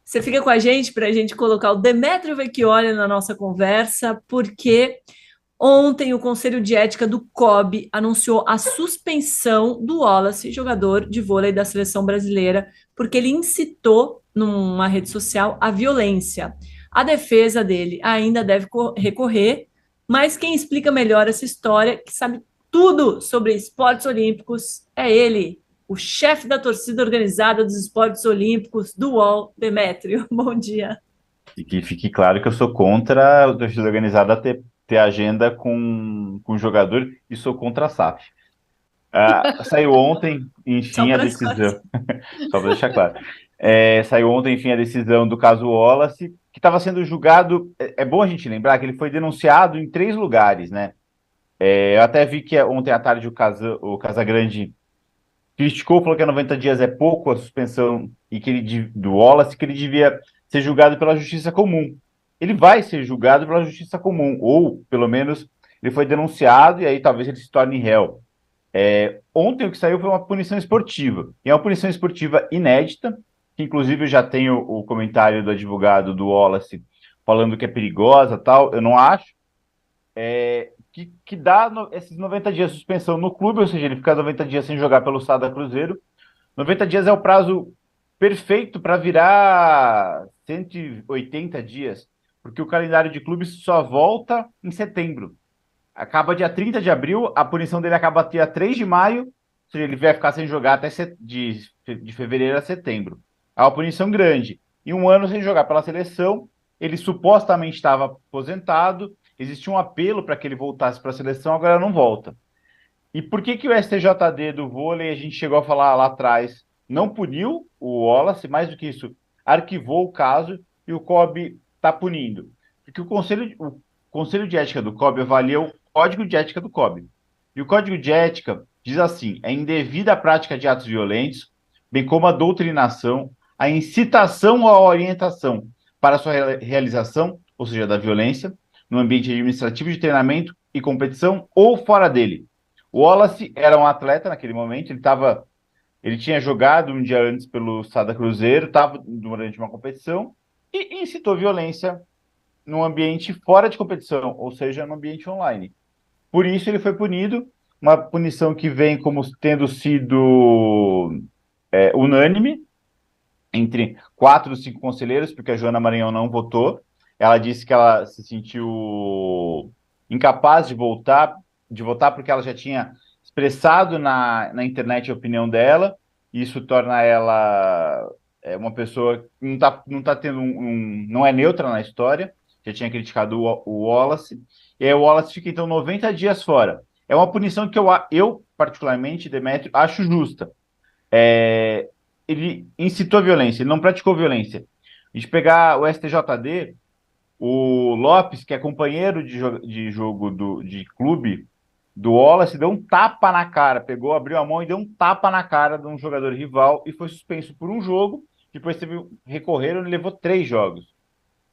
Você fica com a gente para a gente colocar o Demetrio Vecchioli na nossa conversa, porque ontem o Conselho de Ética do COB anunciou a suspensão do Wallace, jogador de vôlei da seleção brasileira, porque ele incitou numa rede social a violência. A defesa dele ainda deve recorrer, mas quem explica melhor essa história, que sabe tudo sobre esportes olímpicos, é ele, o chefe da torcida organizada dos esportes olímpicos do UOL, Demétrio. Bom dia. E que fique claro que eu sou contra a torcida organizada ter agenda com o jogador e sou contra a SAF. Saiu ontem, Só enfim, a para decisão, esclarecer. só para deixar claro. Saiu ontem, enfim, a decisão do caso Wallace, que estava sendo julgado. É bom a gente lembrar que ele foi denunciado em 3 lugares, né? Eu até vi que ontem à tarde o Casagrande criticou, falou que 90 dias é pouco a suspensão e que do Wallace, que ele devia ser julgado pela justiça comum. Ele vai ser julgado pela justiça comum, ou pelo menos ele foi denunciado e aí talvez ele se torne réu. Ontem o que saiu foi uma punição esportiva, e é uma punição esportiva inédita, que inclusive eu já tenho o comentário do advogado do Wallace falando que é perigosa tal, eu não acho, que dá esses 90 dias de suspensão no clube, ou seja, ele fica 90 dias sem jogar pelo Sada Cruzeiro. 90 dias é o prazo perfeito para virar 180 dias, porque o calendário de clubes só volta em setembro. Acaba dia 30 de abril, a punição dele acaba dia 3 de maio, ou seja, ele vai ficar sem jogar até de fevereiro a setembro. É uma punição grande. E um ano sem jogar pela seleção, ele supostamente estava aposentado, existia um apelo para que ele voltasse para a seleção, agora não volta. E por que que o STJD do vôlei, a gente chegou a falar lá atrás, não puniu o Wallace, mais do que isso, arquivou o caso e o COB está punindo? Porque o Conselho de Ética do COB avalia o Código de Ética do COB. E o Código de Ética diz assim: é indevida a prática de atos violentos, bem como a doutrinação, a incitação ou a orientação para sua realização, ou seja, da violência, no ambiente administrativo de treinamento e competição ou fora dele. O Wallace era um atleta naquele momento, ele tinha jogado um dia antes pelo Sada Cruzeiro, estava durante uma competição e incitou violência num ambiente fora de competição, ou seja, no ambiente online. Por isso ele foi punido, uma punição que vem como tendo sido unânime entre 4 dos 5 conselheiros, porque a Joana Maranhão não votou. Ela disse que ela se sentiu incapaz de votar porque ela já tinha expressado na internet a opinião dela. E isso torna ela uma pessoa que não tá tendo não é neutra na história. Já tinha criticado o Wallace. E aí o Wallace fica então 90 dias fora. É uma punição que eu particularmente, Demetrio, acho justa. Ele incitou a violência, ele não praticou violência. A gente pegar o STJD, o Lopes, que é companheiro de jogo de clube do Wallace, deu um tapa na cara, pegou, abriu a mão e deu um tapa na cara de um jogador rival e foi suspenso por um jogo. Depois teve recorreram e levou 3 jogos.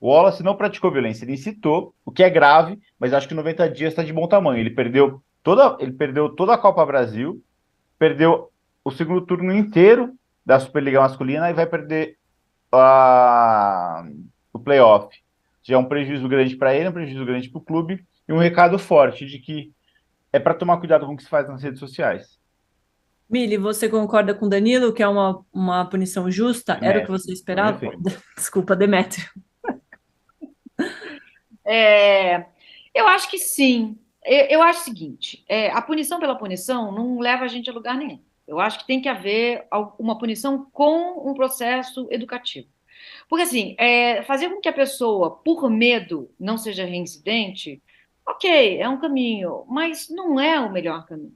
O Wallace não praticou violência, ele incitou, o que é grave, mas acho que 90 dias está de bom tamanho. Ele perdeu toda a Copa Brasil, perdeu o segundo turno inteiro da Superliga Masculina e vai perder o playoff. Já é um prejuízo grande para ele, um prejuízo grande para o clube e um recado forte de que é para tomar cuidado com o que se faz nas redes sociais. Mili, você concorda com Danilo que é uma punição justa? Era o que você Demetrio, não esperava? defende. Desculpa, Demétrio. É, eu acho que sim. Eu acho o seguinte: a punição pela punição não leva a gente a lugar nenhum. Eu acho que tem que haver uma punição com um processo educativo. Porque, assim, fazer com que a pessoa, por medo, não seja reincidente, ok, é um caminho, mas não é o melhor caminho.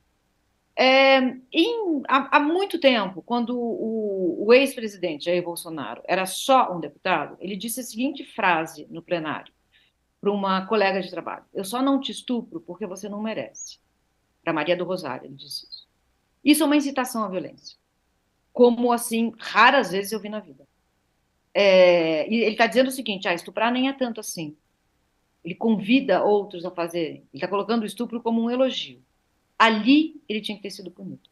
Há muito tempo, quando o ex-presidente Jair Bolsonaro era só um deputado, ele disse a seguinte frase no plenário para uma colega de trabalho: eu só não te estupro porque você não merece. Para Maria do Rosário, ele disse isso. Isso é uma incitação à violência, como assim raras vezes eu vi na vida. E ele está dizendo o seguinte: estuprar nem é tanto assim. Ele convida outros a fazerem. Ele está colocando o estupro como um elogio. Ali ele tinha que ter sido punido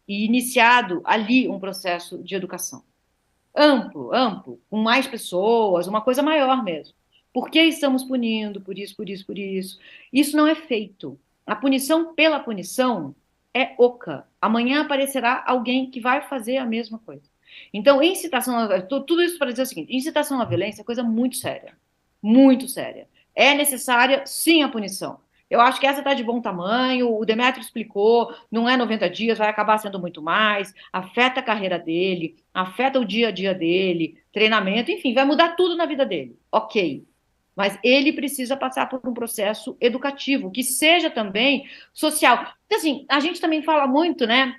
e iniciado ali um processo de educação. amplo, amplo, com mais pessoas, uma coisa maior mesmo. Por que estamos punindo por isso, por isso, por isso? Isso não é feito. A punição pela punição é oca. Amanhã aparecerá alguém que vai fazer a mesma coisa. Então, incitação, tudo isso para dizer o seguinte: incitação à violência é coisa muito séria. Muito séria. É necessária, sim, a punição. Eu acho que essa está de bom tamanho, o Demetrio explicou, não é 90 dias, vai acabar sendo muito mais, afeta a carreira dele, afeta o dia a dia dele, treinamento, enfim, vai mudar tudo na vida dele. Ok. Mas ele precisa passar por um processo educativo, que seja também social. Então, assim, a gente também fala muito, né?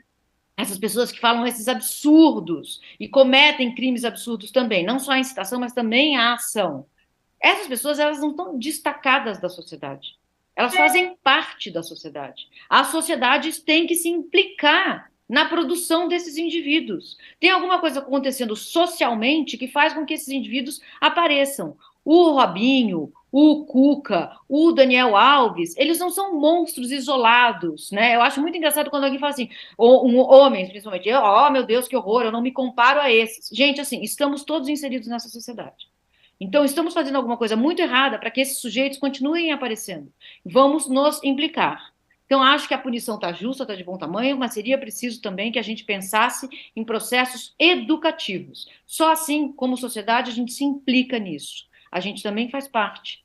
Essas pessoas que falam esses absurdos e cometem crimes absurdos também, não só a incitação, mas também a ação. Essas pessoas, elas não estão destacadas da sociedade. Elas fazem parte da sociedade. As sociedades têm que se implicar na produção desses indivíduos. Tem alguma coisa acontecendo socialmente que faz com que esses indivíduos apareçam. O Robinho, o Cuca, o Daniel Alves, eles não são monstros isolados, né? Eu acho muito engraçado quando alguém fala assim, homens, principalmente, oh, meu Deus, que horror, eu não me comparo a esses. Gente, assim, estamos todos inseridos nessa sociedade. Então, estamos fazendo alguma coisa muito errada para que esses sujeitos continuem aparecendo. Vamos nos implicar. Então, acho que a punição está justa, está de bom tamanho, mas seria preciso também que a gente pensasse em processos educativos. Só assim, como sociedade, a gente se implica nisso. A gente também faz parte